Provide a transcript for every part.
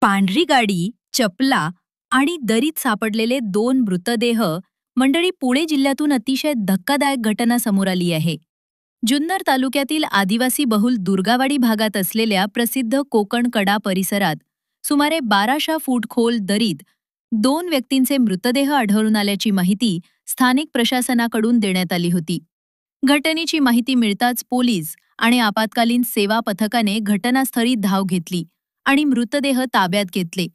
पांढरी गाडी, चपला आणि दरीत सापडलेले 2 मृतदेह मंडळी पुणे जिल्ह्यातून अतिशय धक्कादायक घटना समोर आली आहे. जुन्नर तालुक्यातील आदिवासी बहुल दुर्गावाडी भागात असलेल्या प्रसिद्ध कोकण कडा परिसरात सुमारे 1200 फूट खोल दरीत 2 व्यक्तींचे मृतदेह आढळून आल्याची माहिती स्थानिक प्रशासनाकडून देण्यात आली होती. घटनेची माहिती मिळताच पोलीस आणि आपत्कालीन सेवा पथकाने घटनास्थळी धाव घेतली आणि मृतदेह ताब्यात घेतले.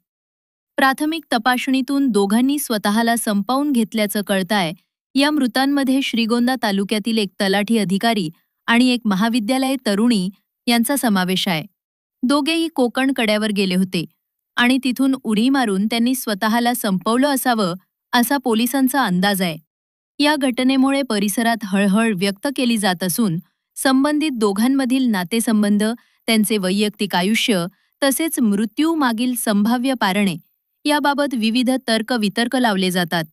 प्राथमिक तपासणीतून दोघांनी स्वतःला संपवून घेतल्याचं कळतंय. या मृतांमध्ये श्रीगोंदा तालुक्यातील एक तलाठी अधिकारी आणि एक महाविद्यालय तरुणी यांचा समावेश आहे. दोघेही कोकण कड्यावर गेले होते आणि तिथून उडी मारून त्यांनी स्वतःला संपवलं असावं असा पोलिसांचा अंदाज आहे. या घटनेमुळे परिसरात हळहळ व्यक्त केली जात असून संबंधित दोघांमधील नातेसंबंध, त्यांचे वैयक्तिक आयुष्य तसेच मृत्यूमागील संभाव्य कारणे याबाबत विविध तर्क-वितर्क लावले जातात.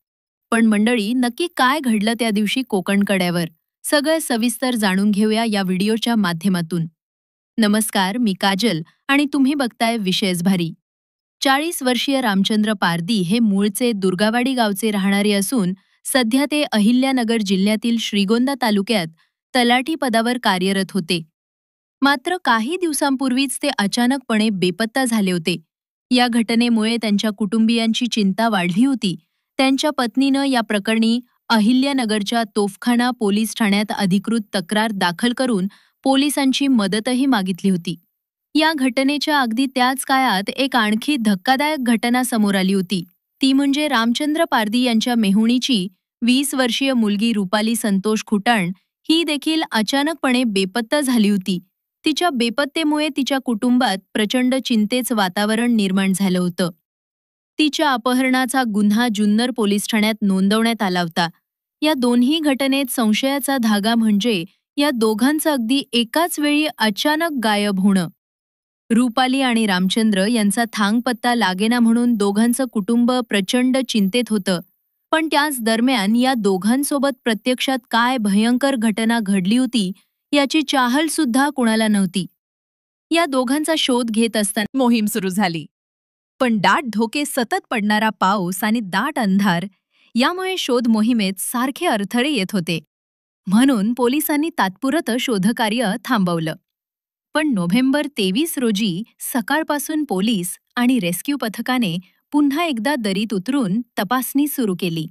पण मंडळी, नक्की काय घडलं त्या दिवशी कोकण कड्यावर? सगळं सविस्तर जाणून घेऊया या व्हिडिओच्या माध्यमातून. नमस्कार, मी काजल आणि तुम्ही बघताय विशेष भारी. 40 वर्षीय रामचंद्र पारधी हे मूळचे दुर्गावाडी गावचे राहणारे असून सध्या ते अहिल्यानगर जिल्ह्यातील श्रीगोंदा तालुक्यात तलाठी पदावर कार्यरत होते. मात्र काही दिवसांपूर्वीच ते अचानकपणे बेपत्ता झाले होते. या घटनेमुळे त्यांच्या कुटुंबियांची चिंता वाढली होती. त्यांच्या पत्नीनं या प्रकरणी अहिल्यानगरच्या तोफखाना पोलीस ठाण्यात अधिकृत तक्रार दाखल करून पोलिसांची मदतही मागितली होती. या घटनेच्या अगदी त्याच काळात एक आणखी धक्कादायक घटना समोर आली होती. ती म्हणजे रामचंद्र पारधी यांच्या मेहुणीची 20 वर्षीय मुलगी रुपाली संतोष खुटाण ही देखील अचानकपणे बेपत्ता झाली होती. तिच्या बेपत्तेमुळे तिच्या कुटुंबात प्रचंड चिंतेचं वातावरण निर्माण झालं होतं. तिच्या अपहरणाचा गुन्हा जुन्नर पोलीस ठाण्यात नोंदवण्यात आला होता. या दोन्ही घटनेत संशयाचा धागा म्हणजे या दोघांचं अगदी एकाच वेळी अचानक गायब होणं. रुपाली आणि रामचंद्र यांचा थांगपत्ता लागेना म्हणून दोघांचं कुटुंब प्रचंड चिंतेत होतं. पण त्याच दरम्यान या दोघांसोबत प्रत्यक्षात काय भयंकर घटना घडली होती याची चाहल सुद्धा कुणाला नव्हती. या दोघांचा शोध घेत असताना मोहीम सुरू झाली. पण दाट धोके, सतत पडणारा पाऊस आणि दाट अंधार यामुळे शोध मोहिमेत सारखे अडथळे येत होते. म्हणून पोलिसांनी तात्पुरतं शोधकार्य थांबवलं. पण नोव्हेंबर 23 रोजी सकाळपासून पोलीस आणि रेस्क्यू पथकाने पुन्हा एकदा दरीत उतरून तपासणी सुरू केली.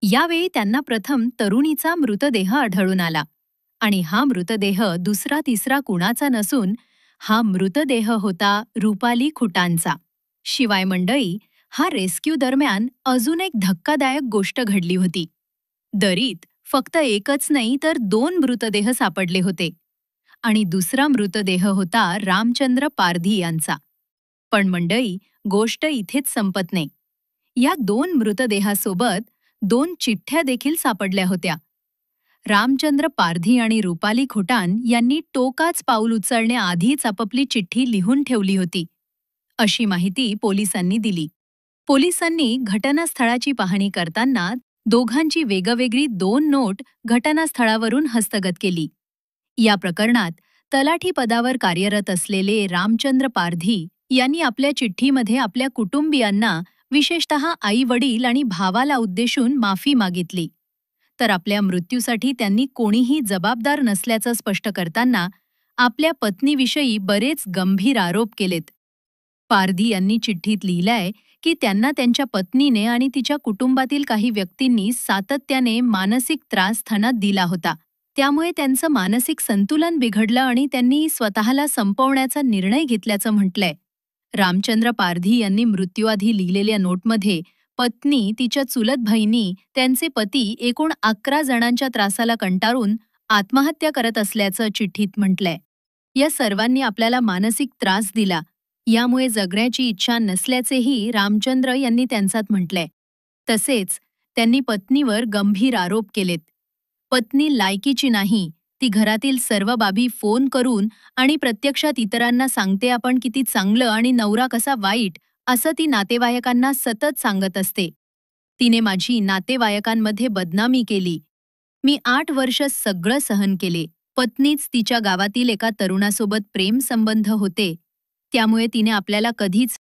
यावेळी त्यांना प्रथम तरुणीचा मृतदेह आढळून आला आणि हा मृतदेह दुसरा तिसरा कुणाचा नसून हा मृतदेह होता रुपाली खुटांचा. शिवाय मंडळी, हा रेस्क्यू दरम्यान अजून एक धक्कादायक गोष्ट घडली होती. दरीत फक्त एकच नाही तर 2 मृतदेह सापडले होते आणि दुसरा मृतदेह होता रामचंद्र पारधी यांचा. पण मंडळी, गोष्ट इथेच संपत नाही. या 2 मृतदेहासोबत 2 चिठ्ठ्या देखील सापडल्या होत्या. रामचंद्र पारधी आणि रुपाली खुटाण यांनी टोकाच पाऊल उचलण्याआधीच आपापली चिठ्ठी लिहून ठेवली होती, अशी माहिती पोलिसांनी दिली. पोलिसांनी घटनास्थळाची पाहणी करताना दोघांची वेगवेगळी 2 नोट घटनास्थळावरून हस्तगत केली. या प्रकरणात तलाठी पदावर कार्यरत असलेले रामचंद्र पारधी यांनी आपल्या चिठ्ठीमध्ये आपल्या कुटुंबियांना, विशेषतः आई-वडील आणि भावाला उद्देशून माफी मागितली. तर आपल्या मृत्यूसाठी त्यांनी कोणीही जबाबदार नसल्याचं स्पष्ट करताना आपल्या पत्नीविषयी बरेच गंभीर आरोप केलेत. पारधी यांनी चिठ्ठीत लिहिलंय की त्यांना त्यांच्या पत्नीने आणि तिच्या कुटुंबातील काही व्यक्तींनी सातत्याने मानसिक त्रास त्यांना दिला होता. त्यामुळे त्यांचं मानसिक संतुलन बिघडलं आणि त्यांनी स्वतःला संपवण्याचा निर्णय घेतल्याचं म्हटलंय. रामचंद्र पारधी यांनी मृत्यूआधी लिहिलेल्या नोटमध्ये पत्नी, तिच्या चुलत बहिणी, त्यांचे पती एकूण 11 जणांच्या त्रासाला कंटाळून आत्महत्या करत असल्याचं चिठ्ठीत म्हटलंय. या सर्वांनी आपल्याला मानसिक त्रास दिला, यामुळे जगण्याची इच्छा नसल्याचेही रामचंद्र यांनी त्यांच्यात म्हटलंय. तसेच त्यांनी पत्नीवर गंभीर आरोप केलेत. पत्नी लायकीची नाही, ती घरातील सर्व बाबी फोन करून आणि प्रत्यक्षात इतरांना सांगते आपण किती चांगलं आणि नवरा कसा वाईट, असं ती नातेवाईकांना सतत सांगत असते. तिने माझी नातेवाईकांमध्ये बदनामी केली. मी 8 वर्ष सगळं सहन केले. पत्नीच तिच्या गावातील एका तरुणासोबत प्रेम संबंध होते, त्यामुळे तिने आपल्याला कधीच